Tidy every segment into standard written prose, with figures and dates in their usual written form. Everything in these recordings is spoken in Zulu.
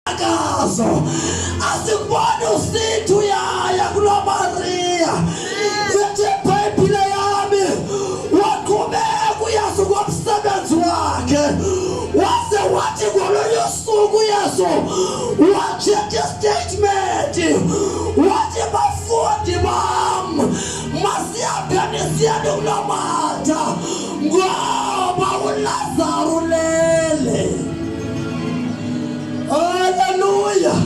akazo asibone usithu yaya kuloMaria ethi iBhayibhile yami waqhubeka uyazi komsebenzi wakhe wase wathi ngolunye usuku Yesu wathi statement wathi bafundi bami masiyabhanisiyane kuloMatha ngoba uLazaro lele. Hallelujah.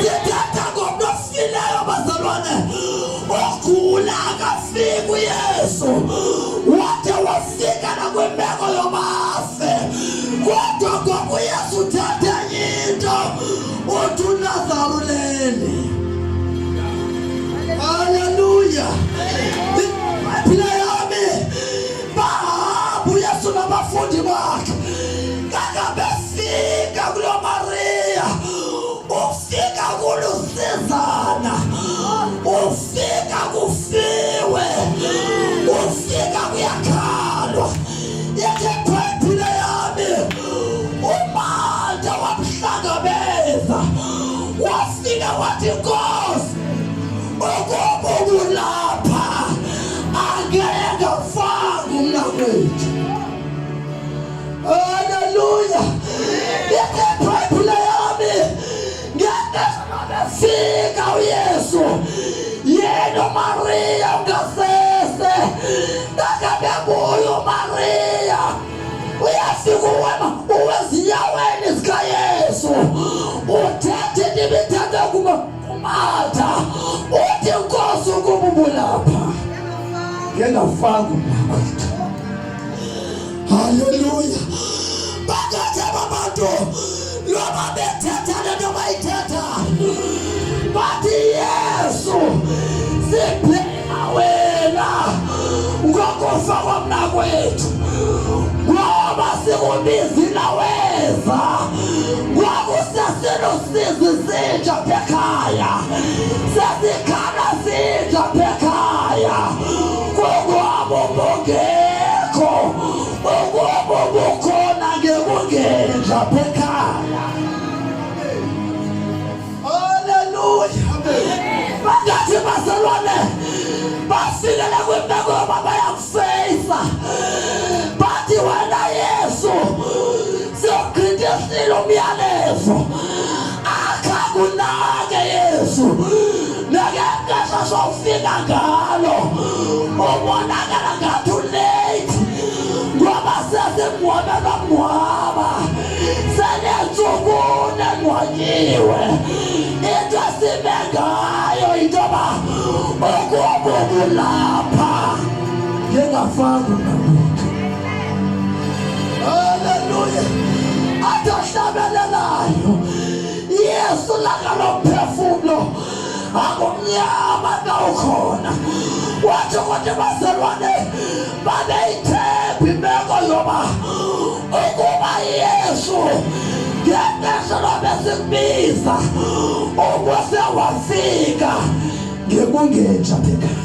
Sithatha ngokufileyo bazalwane ogula akafika uYesu wathi wafika nakwimeko yomafe kodwa ngoku uYesu uthatha into uthi uLazaro lele. Hallelujah. iBhayibhile yami bahamba uYesu nabafundi bakhe kakabefika kuloMaria ufika kulusizana ufika kufiwe ufika kuyakhalwa yethi iBhayibhile yami uMatha wamhlangabeza wafika wathi Nkosi ukuba ulapha angeke ngafanga umnakwethu. Hallelujah. Yethi iBhayibhile yami ngeke uYesu yena uMaria ungasese ngakabebuya uMaria uyafika uwezinyaweni zikaYesu uthethe imithetho kuMatha uthi Nkosi ukuba ubulapha ngengafanga umnakwethu. Hallelujah. Bakathi abantu noma bethetha lento bayithetha bathi Yesu sibheka wena ngokufa komnakwethu ngoba sikubizile weza kwakusesenosizi sinja pekhaya sesikhala sinja pekhaya ngoba bongekho ngoba bukhona ngekungenja pekhaya. Hallelujah. Bakathi bazalwane bafikela kwimeko yoba bayakufeyisa bathi wena Yesu siyogqithisile umyalezo akakunake Yesu nangexesha sofika ngalo ubonakala ngathi ulate ngoba sesimngcwabela mngcwaba senentsuku nengcwanyiwe into esibe ngayo intoba ukuba ulapha ngengafanga umnakwethu. Hallelujah. Athi ahlabelelayo Yesu lakalomphefumlo akumnyama nawukhona wathi kodwa bazalwane babeyithemba imeko yoba ukuba Yesu ngexesha lobe sikubiza ubuse wafika ngekungenja pekhaya.